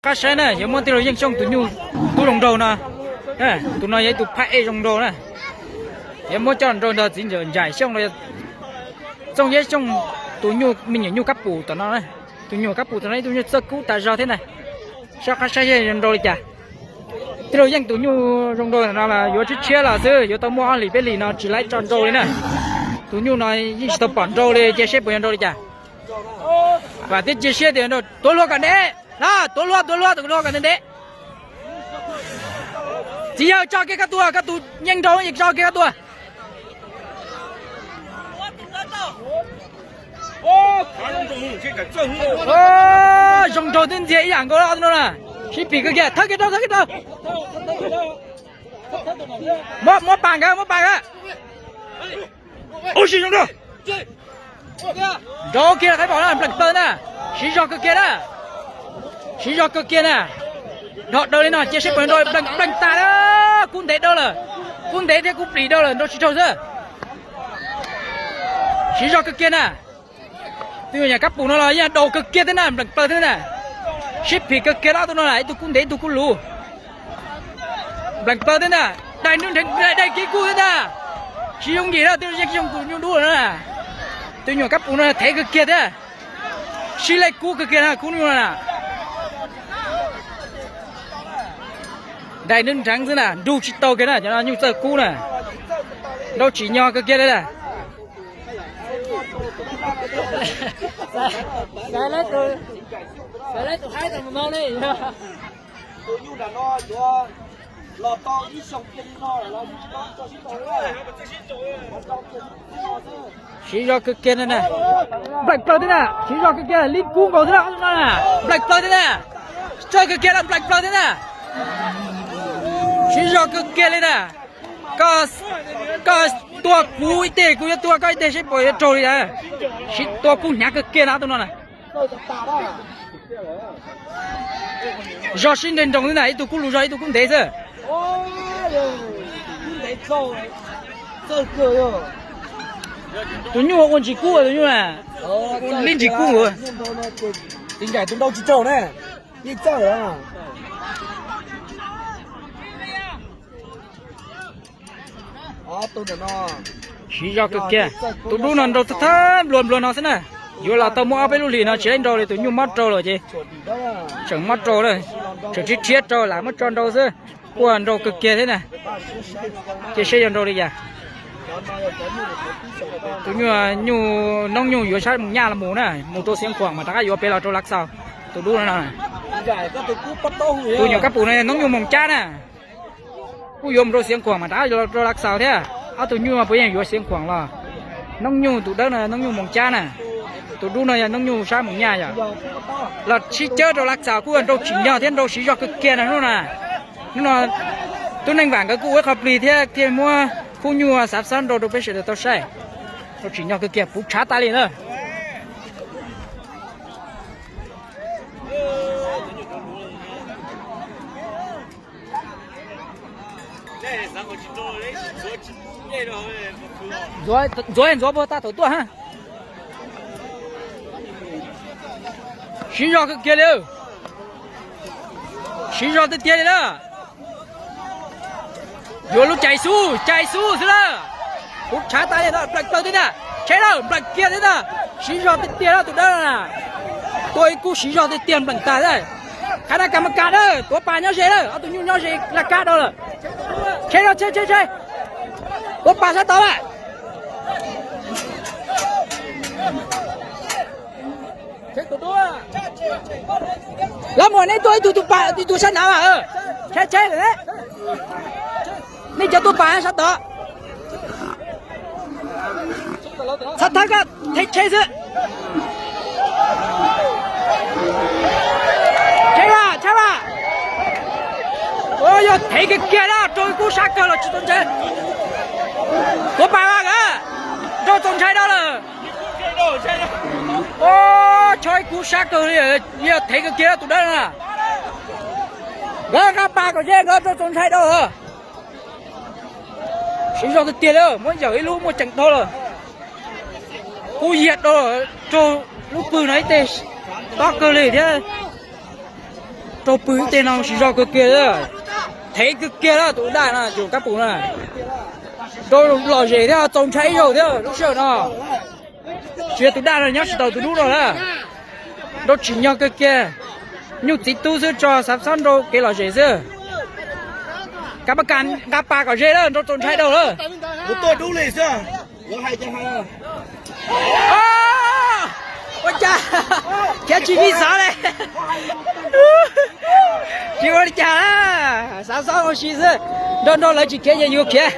cá sấu này giờ muốn tiêu rồi trong tụi nhu tụi đồng đầu nè, tụi nó vậy tụi phải đồng đầu nè, giờ muốn cho đồng đầu là chính giờ dài xong rồi trong vậy trong tụi nhu mình nhận nhu cắp bù tụi nó này, tụi nhu cắp bù tụi nó tụi nhu sơ cứu tại sao thế này, sao cá sấu vậy đồng đầu chả, tiêu rồi tụi nhu đồng đầu nó là vừa chia là chứ, vừa tao mua ăn lì bên lì nó chỉ lấy tròn đầu đấy nè, tụi nhu nói chỉ tao bẩn đầu đi chia sẻ bẩn đầu đi chả, và tiếp chia sẻ thì nó tối luôn cả đấy. Đó, tôi luôn cái đấy. Chỉ cho cái tua nhanh đâu cho cái tua. Ô, dùng trâu tên gì dạng có đó nè. Chỉ bị cái kia, thắt cái đâu. Mua bàn cái. Ôi xí dùng đâu. Đó kia thấy bảo là lật tơ nè. Xí cho cái kia đó. Chỉ do cơ kia nè, họ đâu lên nào chia sẻ với tôi đánh ta đó, cũng thế đâu là, cũng thế thì cũng bị đâu là nó chỉ trâu chứ, chỉ do cơ kia nè, từ nhà cắp bù nó là nhà đầu cơ kia thế nào, đánh thế này, ship thì cơ kia đó tôi nói lại tôi cũng thế tôi cũng lù, đánh thế này, đại nương thành đại kỹ cú thế này, chỉ dùng gì đâu tôi chỉ dùng tụi nhung đua nữa nè, từ nhà cắp bù nó thấy cơ kia thế, chỉ lấy cú cơ kia nè, cú như nè. Đại nương trắng thế nào, đu chỉ tàu cái này cho nó như tờ cũ này, đâu chỉ nho cái kia đấy này. Cái lấy tôi hai thằng nó đi. Tôi như là nó cho lò to ít sông kia nó là cho xin tội đấy. Chỉ do cái kia này nè, Black Pearl thế nào, chỉ do cái kia là linh cung cầu thế nào nó nè, Black Pearl thế nào, chơi cái kia là Black Pearl thế nào. Chỉ do cái kia lên nè, có tua cú tê cú tua cái tê sẽ bồi trôi đấy, chỉ tua cú nhát cái kia nào tụi nó này, do sinh đến trong thế này tụi cú lù rồi tụi cũng thế chứ, tụi nhu còn chỉ cú rồi tụi nhu nè, linh chỉ cú rồi, tính cái tụi đâu chỉ trâu này, đi trâu rồi. Chỉ do cái kia, tụi đu nó đâu thắt luôn nó thế này, vừa là tao mua bên lì nó chỉ đánh đầu thì tụi nhung mất trâu rồi chứ, chẳng mất trâu rồi, chỉ chết trâu lại mất tròn đâu chứ, quần đâu cực kia thế này, chỉ xây dựng đâu đi à, tụi nhu nông nhu vừa sát một nhà là mù này, mù tô xiên khoảng mà ta vừa bên là trâu lắc sao, tụi đu nó này, tụi nhiều các phụ này nông nhu mồng cha nè. Cú yếm rồi xiên khoảng mà đã rồi lắc sao thế à? Tụi nhu mà bây giờ vừa xiên khoảng là nông nhu tụi đó là nông nhu mồng cha nè, tụi đu này là nông nhu sai mồng nhà vậy, là chỉ chơi rồi lắc sao cú ăn đâu chỉ nhau thế đâu chỉ do cái kia này luôn nè, nhưng mà tôi nên vàng cái cú ấy hợp lý thế thì mua cú nhu sắp sẵn rồi đâu biết sẽ được tao sai, đâu chỉ nhau cái kia phúc chát tay liền nữa. Rồi bao ta thổi tua ha, chỉ do cái kia đâu, chỉ do cái kia đó, vô lúc chạy su thế đó, hút trái tay đó, bạch tao thế nào, chạy đâu, bạch kia thế nào, chỉ do cái kia đó tụi đó là, tôi cũng chỉ do cái tiền bạch tài đấy, khả năng cầm cá đó, tôi bà nhau gì đó, tụi nhau gì là cá đâu rồi, chạy đâu chạy, tôi bà sao tao à. Làm rồi này tôi sẵn nào à chết rồi đấy này cho tôi bà sao đó sát thác á thấy chết chứ chết à ôi giờ thấy cái kia đó tôi cũng sát cơ là chỉ tôi chết tôi bà à tôi không thấy đó là ô chơi cú sát rồi giờ thấy cái kia tụi đó nè gỡ các ba của dê gỡ tôi không thấy đâu hả chỉ do cái tiền đâu muốn giờ cái lũ mua chẳng thôi rồi cú diệt đâu cho lúc bự này tê to cơ lì thế trâu bự tên nào chỉ do cái kia đó thấy cái kia đó tụi đại là chủ các bún này tôi lò dễ thế trông cháy rồi thế lúc sợ nó chuyện tụi đại là nhớ tàu tụi đúng rồi đó nó chỉ nhau cái kia nhưng chỉ tu sửa cho sắp xong rồi cái lò dễ chứ các bác can các bà có dễ đó nó trông cháy đâu đó một tôi đủ lì sao có hai trăm hai ôi cha kia chi phí sao đây chị ơi cha sắp xong rồi chị chứ đâu đâu lấy chị kia nhiều kia